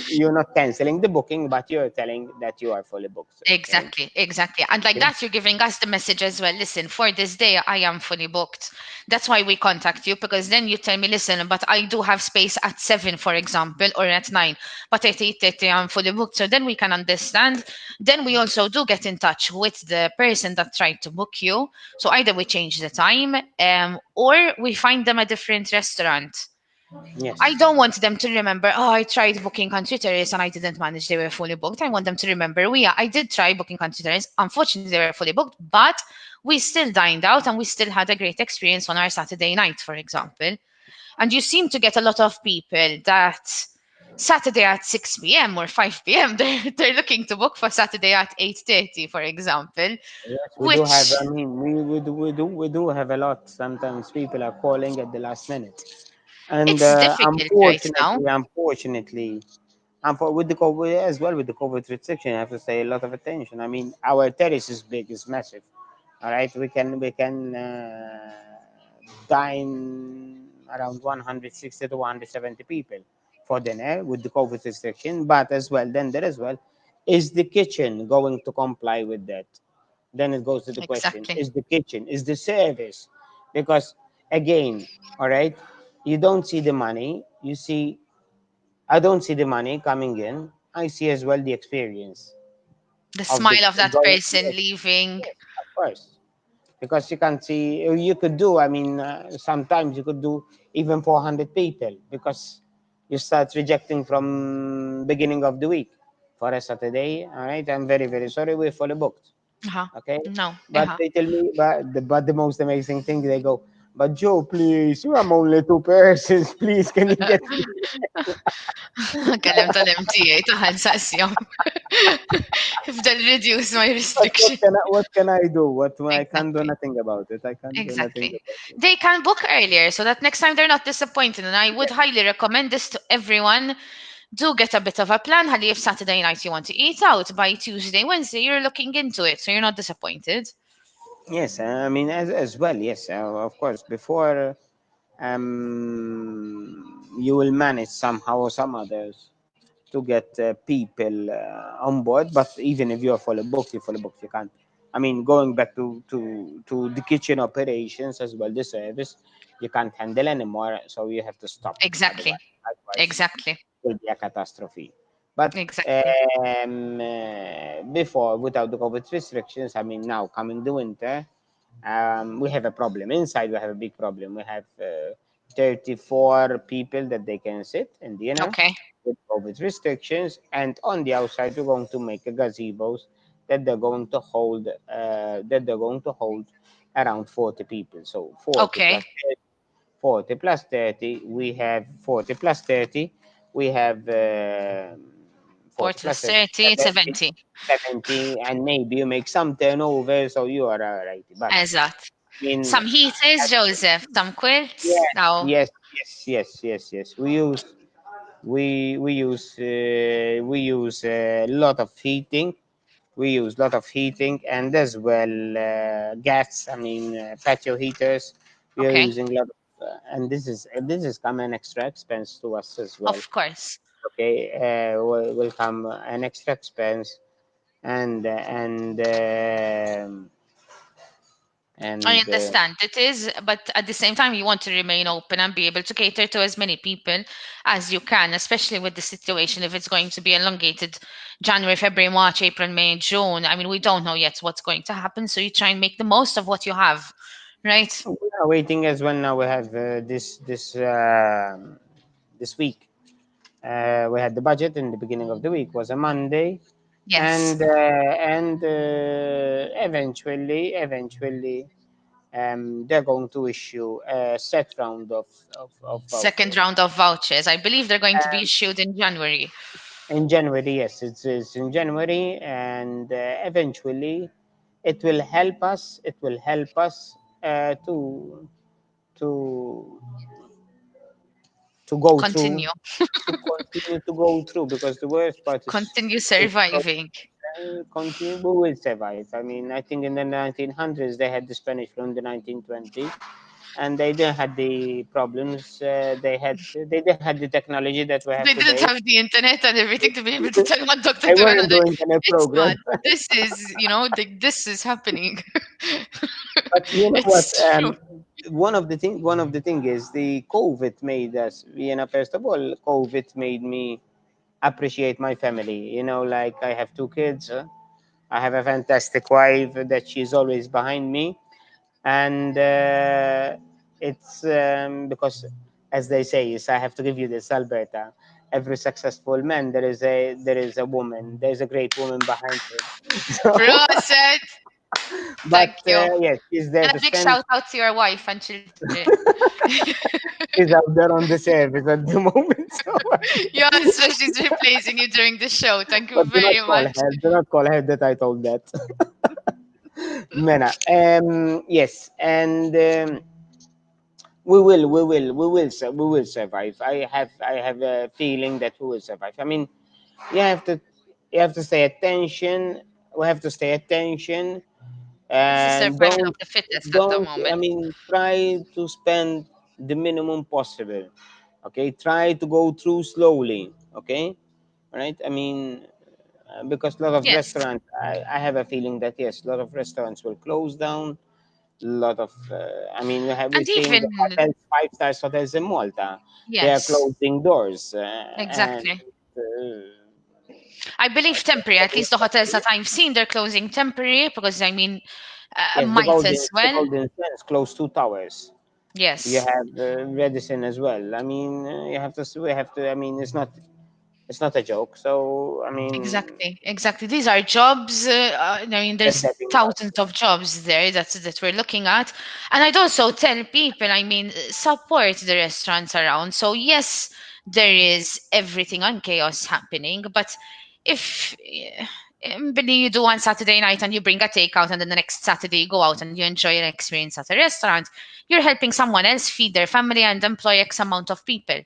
you're not canceling the booking, but you're telling that you are fully booked. Okay. exactly, exactly. And like Okay. that, you're giving us the message as well. Listen, for this day, I am fully booked. That's why we contact you, because then you tell me, listen, but I do have space at 7, for example, or at 9, but at 8:30 I'm fully booked. So then we can understand. Then we also do get in touch with the person that tried to book you. So either we change the time, or we find them a different restaurant. I Yes. don't want them to remember, oh, I tried booking Country Terrace and I didn't manage. They were fully booked. I want them to remember, yeah, I did try booking Country Terrace. Unfortunately, they were fully booked, but we still dined out and we still had a great experience on our Saturday night, for example. And you seem to get a lot of people that Saturday at 6 p.m. or 5 p.m., they're looking to book for Saturday at 8:30, for example, Yes, we do have. which I mean, we do have a lot. Sometimes people are calling at the last minute, and it's difficult right now. with the COVID as well with the COVID restriction, I have to say a lot of attention. I mean, our terrace is big, is massive. All right, we can dine around 160 to 170 people for dinner with the COVID restriction. But as well, then there as well, is the kitchen going to comply with that? Then it goes to the question: Exactly. is the kitchen, is the service? Because again, all right, you don't see the money. You see, I don't see the money coming in. I see as well the experience The of the smile of that going. person Yes, leaving. yes, of course, because you can see you could do. I mean, sometimes you could do even 400 people because you start rejecting from beginning of the week for a Saturday. All right, I'm very very sorry, we're fully booked. Uh-huh. Okay, No. but Uh-huh. they tell me, but the most amazing thing they go, but Joe, please, you are only two persons. Please, can you get me? كلمت الMTA taħal saqsjom. Fdal reduce my But restriction. what can I do? What I can't do Exactly. nothing about it. I can't do nothing Exactly. about it. They can book earlier so that next time they're not disappointed. And I would highly recommend this to everyone. Do get a bit of a plan. Hali if Saturday night you want to eat out, by Tuesday, Wednesday, you're looking into it. So you're not disappointed. Yes, I mean as well. Yes, of course. Before you will manage somehow or some others to get people on board. But even if you're fully booked, you're fully booked. You can't. I mean, going back to the kitchen operations as well, the service, you can't handle anymore. So you have to stop. Exactly. Otherwise, Exactly. will be a catastrophe. But Exactly. before, without the COVID restrictions, I mean, now coming the winter, we have a problem. Inside, we have a big problem. We have 34 people that they can sit in dinner Okay. with COVID restrictions. And on the outside, we're going to make a gazebos that they're going to hold around 40 people. So 40 Okay. plus 40 plus 30, we have 40 plus 30, we have 4 40 plus plus 30, 30, 70, 70. 70, and maybe you make some turnover, so you are all right. But Eżatt. I mean, Some heaters, Joseph. Some quilts. yes, No. yes. We use a lot of heating. We use a lot of heating and as well gas. I mean patio heaters. We are Okay. using a lot of, and this is come an extra expense to us as well. Of course. Okay, will come an extra expense, and I and understand it is, but at the same time, you want to remain open and be able to cater to as many people as you can, especially with the situation. If it's going to be elongated January, February, March, April, May, June, I mean, we don't know yet what's going to happen. So you try and make the most of what you have, right? we are waiting as well. Now we have this week. We had the budget in the beginning of the week, was a Monday, Yes. and eventually, they're going to issue a set round of Second vouchers. round of vouchers. I believe they're going to be Um, issued in January. in January, yes, it's in January, and eventually, it will help us. It will help us to to go through, Continue. to continue to go through, because the worst part Continue is surviving. continue, we will survive. I mean, I think in the 1900s they had the Spanish flu in the 1920s, and they didn't had the problems they didn't had the technology that we have They didn't today. have the internet and everything to be able to tell one doctor They to weren't another. doing any It's program. not. This is, this is happening. But you know what? It's true. One of the thing is the COVID made us. First of all, COVID made me appreciate my family. Like I have two kids. I have a fantastic wife that she's always behind me, and it's because, as they say, is I have to give you this, Alberta. Every successful man, there is a woman. There's a great woman behind him. So, Rosette, but thank you. yes, she's there And to a big stand. shout out to your wife and children. She's out there on the service at the moment. So, Yes, so she's replacing you during the show. Thank you but do not very call much. her. Do not call her that I told that. Mena. Yes, and we will survive. I have a feeling that we will survive. I mean, you have to you have to stay attention. We have to stay attention, It's the and survival of the fittest at the don't. I moment. mean, try to spend the minimum possible. Okay, try to go through slowly. Okay, all right. I mean, because a lot of Yes. restaurants, I have a feeling that yes, a lot of restaurants will close down. Lot of I mean, we're And seeing the even, hotels, five-star hotels in Malta, they are yes, closing doors, and exactly. uh, I believe temporary, at least the hotels that I've seen, they're closing temporary because, I mean, yes, the might golden as the well. golden sands closed two towers. You Yes. have Redison as well. I mean, you have to we have to, I mean, it's not a joke, so I mean, Exactly, exactly. These are jobs. I mean, they're there's getting thousands us. of jobs there that we're looking at, and I'd also tell people. I mean, support the restaurants around. So yes, there is everything on chaos happening, but if Billy, you do on Saturday night and you bring a takeout, and then the next Saturday you go out and you enjoy an experience at a restaurant, you're helping someone else feed their family and employ X amount of people.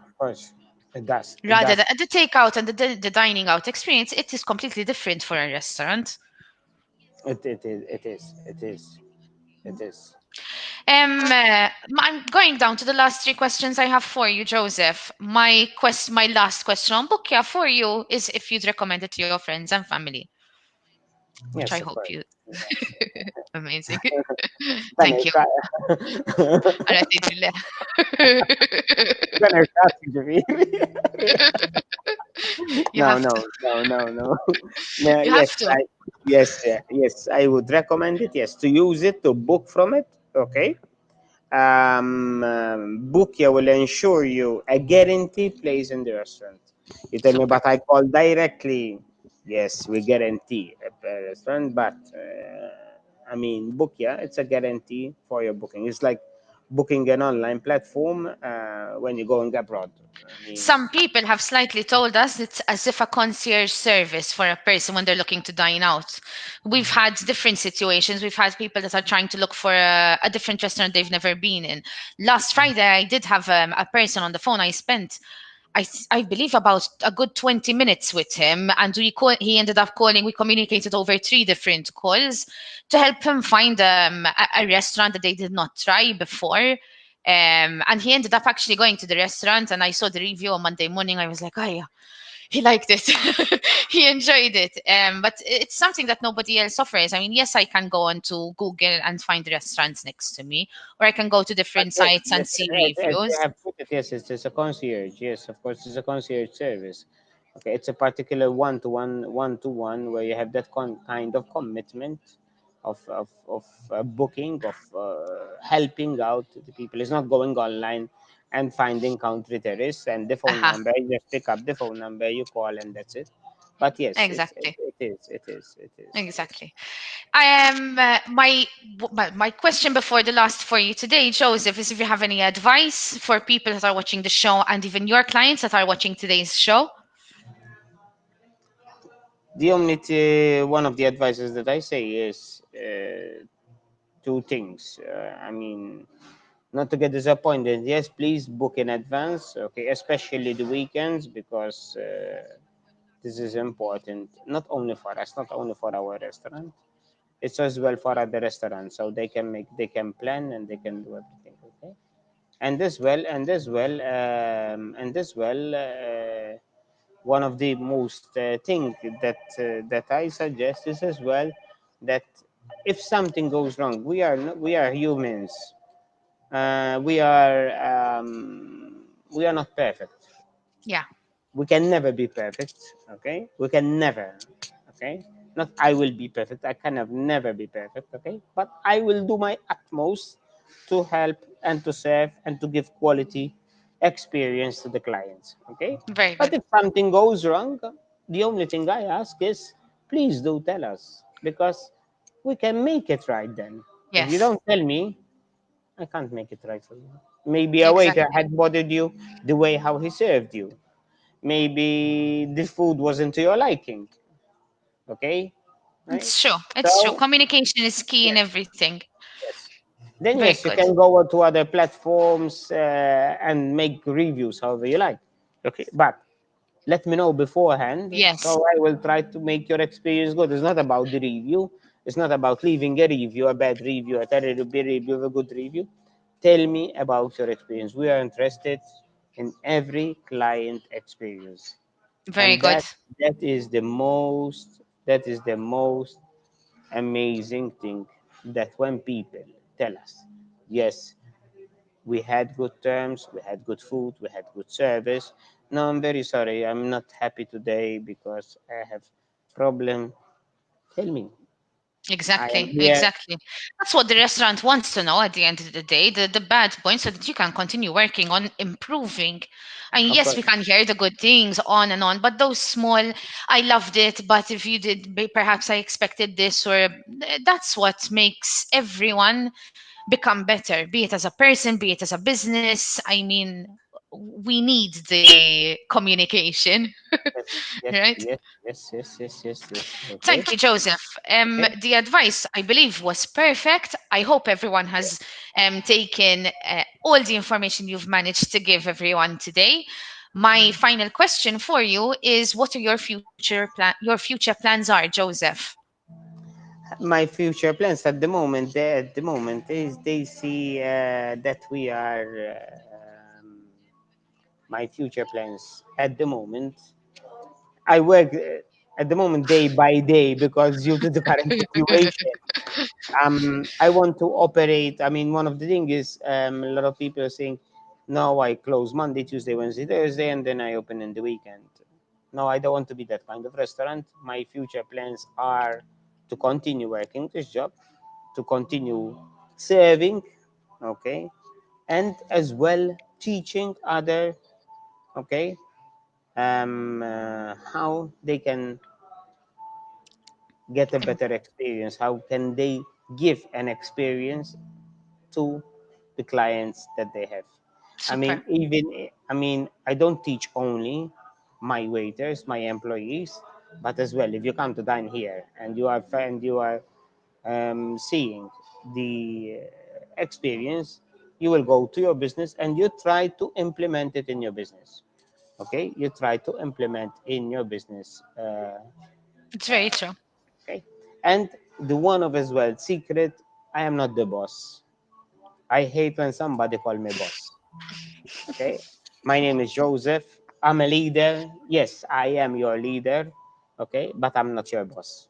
Of course, it does, it Rather does. than the takeout and the dining out experience, it is completely different for a restaurant. It is. I'm going down to the last three questions I have for you, Joseph. My last question on Bookia for you is if you'd recommend it to your friends and family, which I Yes, of hope course. you. Yes. Amazing. Thank you. Better. على سيد الله. Better starting to be. You No, have no, to. no, no, no. No, You have yes, to. yes, I would recommend it. Yes, to use it, to book from it. Okay. Bookia will ensure you a guaranteed place in the restaurant. You tell me, Super. but I call directly. Yes, we guarantee a restaurant, but I mean, Bookia, it's a guarantee for your booking. It's like booking an online platform when you're going abroad. I mean, Some people have slightly told us it's as if a concierge service for a person when they're looking to dine out. We've had different situations. We've had people that are trying to look for a different restaurant they've never been in. Last Friday, I did have a person on the phone. I spent, I believe, about a good 20 minutes with him, and he ended up calling. We communicated over three different calls to help him find a restaurant that they did not try before. And he ended up actually going to the restaurant, and I saw the review on Monday morning. I was like, oh yeah, he liked it. He enjoyed it. But it's something that nobody else offers. I mean, yes, I can go onto Google and find restaurants next to me, or I can go to But different yes, sites and yes, see as you reviews. have put it, yes, it's a concierge. Yes, of course, it's a concierge service. Okay, it's a particular one-to-one, where you have that kind of commitment of booking, of helping out the people. It's not going online and finding Country Terrace and the phone Aha, number. You just pick up the phone number, you call, and that's it. But yes, exactly. it is. Exactly. I am my question before the last for you today, Joseph, is if you have any advice for people that are watching the show and even your clients that are watching today's show. The only one of the advices that I say is two things. I mean, not to get disappointed. Yes, please book in advance. Okay, especially the weekends, because this is important. Not only for us, not only for our restaurant. It's as well for other restaurants, so they can plan and they can do everything. Okay, and as well. One of the most thing that I suggest is as well that if something goes wrong, we are humans. We are not perfect. Yeah, We can never be perfect. Okay, we can never. Okay, not I will be perfect. I cannot never be perfect. Okay, but I will do my utmost to help and to serve and to give quality experience to the clients. Okay, very but good. if something goes wrong, the only thing I ask is please do tell us, because we can make it right then. If you Yes, don't tell me, I can't make it right for you. Maybe a waiter exactly. had bothered you the way how he served you. Maybe the food wasn't to your liking. Okay, right? It's true. It's true. So Communication is key in yes, everything. yes. Then Very yes, you good. can go to other platforms and make reviews however you like. Okay, but let me know beforehand, Yes, so I will try to make your experience good. It's not about the review. It's not about leaving a review, a bad review, a terrible review, a good review. Tell me about your experience. We are interested in every client experience, very and good. that is the most amazing thing, that when people tell us, yes, we had good terms, we had good food, we had good service. No, I'm very sorry, I'm not happy today because I have problem. Tell me, I am Exactly, here. exactly. That's what the restaurant wants to know at the end of the day, the bad points, so that you can continue working on improving. And Of yes, course, we can hear the good things on and on, but those small, I loved it, but if you did, perhaps I expected this, or that's what makes everyone become better, be it as a person, be it as a business. I mean, we need the communication, yes, yes, right? yes, yes, yes, yes, yes, yes. Okay, Thank you, Joseph. okay. The advice, I believe, was perfect. I hope everyone has taken all the information you've managed to give everyone today. My final question for you is: what are your future plans are, Joseph? My future plans at the moment, is they see that we are. My future plans at the moment, I work at the moment day by day, because due to the current situation, I want to operate. I mean, one of the things is a lot of people are saying, no, I close Monday, Tuesday, Wednesday, Thursday, and then I open in the weekend. No, I don't want to be that kind of restaurant. My future plans are to continue working this job, to continue serving, okay, and as well teaching other, okay, how they can get a Um, better experience, how can they give an experience to the clients that they have. I mean, Super. I don't teach only my waiters, my employees, but as well, if you come to dine here and you are seeing the experience, you will go to your business and you try to implement it in your business. Okay, you try to implement in your business. It's very true. Okay, and the one of as well secret, I am not the boss. I hate when somebody call me boss. Okay. My name is Joseph. I'm a leader. Yes, I am your leader. Okay. But I'm not your boss.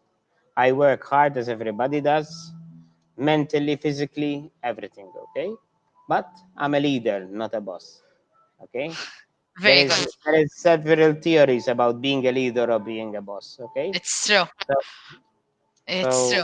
I work hard as everybody does, mentally, physically, everything. Okay. But I'm a leader, not a boss. Okay. There Very is good. there is several theories about being a leader or being a boss. Okay. It's true. So It's so true.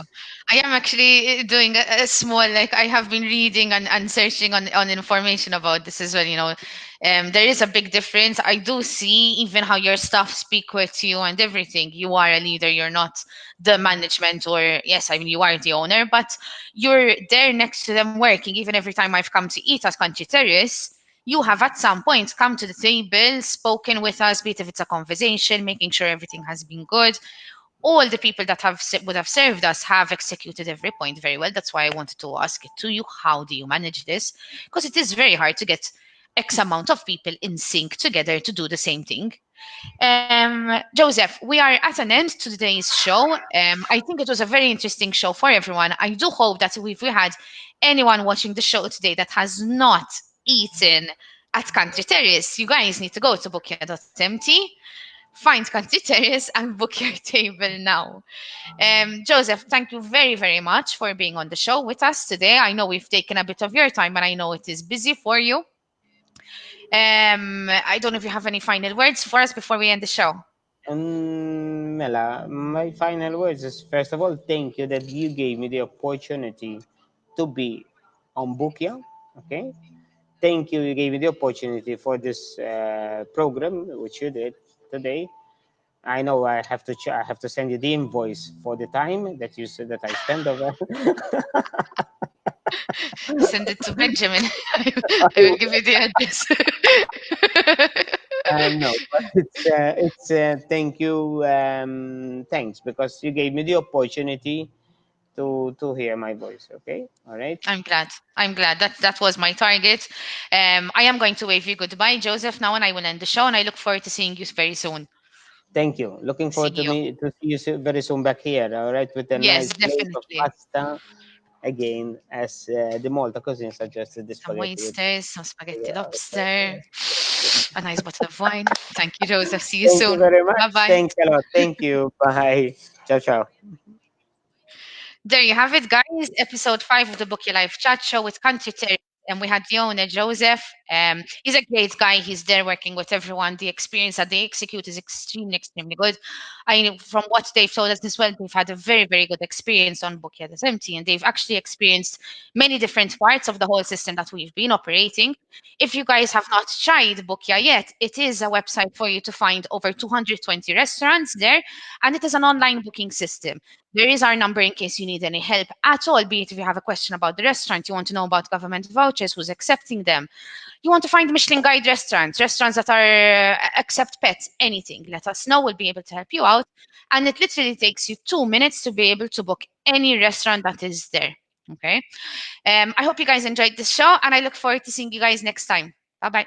I am actually doing a small, like I have been reading and searching on information about this as well. There is a big difference. I do see even how your staff speak with you and everything. You are a leader. You're not the management, or yes, I mean you are the owner, but you're there next to them working. Even every time I've come to eat at Country Terrace, you have at some point come to the table, spoken with us, be it if it's a conversation, making sure everything has been good. All the people that would have served us have executed every point very well. That's why I wanted to ask it to you. How do you manage this? Because it is very hard to get X amount of people in sync together to do the same thing. Joseph, we are at an end to today's show. I think it was a very interesting show for everyone. I do hope that if we had anyone watching the show today that has not eaten at Country Terrace, you guys need to go to Bookia.mt, find Country Terrace, and book your table now. Joseph, thank you very, very much for being on the show with us today. I know we've taken a bit of your time, and I know it is busy for you. I don't know if you have any final words for us before we end the show. Mela, my final words is first of all, thank you that you gave me the opportunity to be on Bookia. Okay, thank you. You gave me the opportunity for this program, which you did today. I know I have to. I have to send you the invoice for the time that you said that I spent over. Send it to Benjamin. I will give you the address. No, but it's thank you. Thanks because you gave me the opportunity to hear my voice. Okay, all right. I'm glad. I'm glad. That was my target. I am going to wave you goodbye, Joseph, now, and I will end the show. And I look forward to seeing you very soon. Thank you. Looking forward Seeing to you. me to see you very soon back here. All right, with a Yes, nice plate of definitely. pasta again, as the Malta cuisine suggested, the Some spaghetti with. oysters, some spaghetti Okay, lobster, yes, yes. a nice bottle of wine. Thank you, Joseph. See you Thank you soon. very Bye much. bye. Thanks a lot. Thank you. Bye. Ciao, ciao. There you have it, guys. Episode 5 of the Bookia Live Chat Show with Country Terrace. And we had the owner, Joseph. He's a great guy. He's there working with everyone. The experience that they execute is extremely, extremely good. I know from what they've told us as well, they've had a very, very good experience on Bookia.mt, and they've actually experienced many different parts of the whole system that we've been operating. If you guys have not tried Bookia yet, it is a website for you to find over 220 restaurants there, and it is an online booking system. There is our number in case you need any help at all, be it if you have a question about the restaurant, you want to know about government vouchers, who's accepting them, you want to find Michelin Guide restaurants, restaurants that are accept pets, anything, let us know. We'll be able to help you out. And it literally takes you 2 minutes to be able to book any restaurant that is there. Okay. I hope you guys enjoyed this show, and I look forward to seeing you guys next time. Bye bye.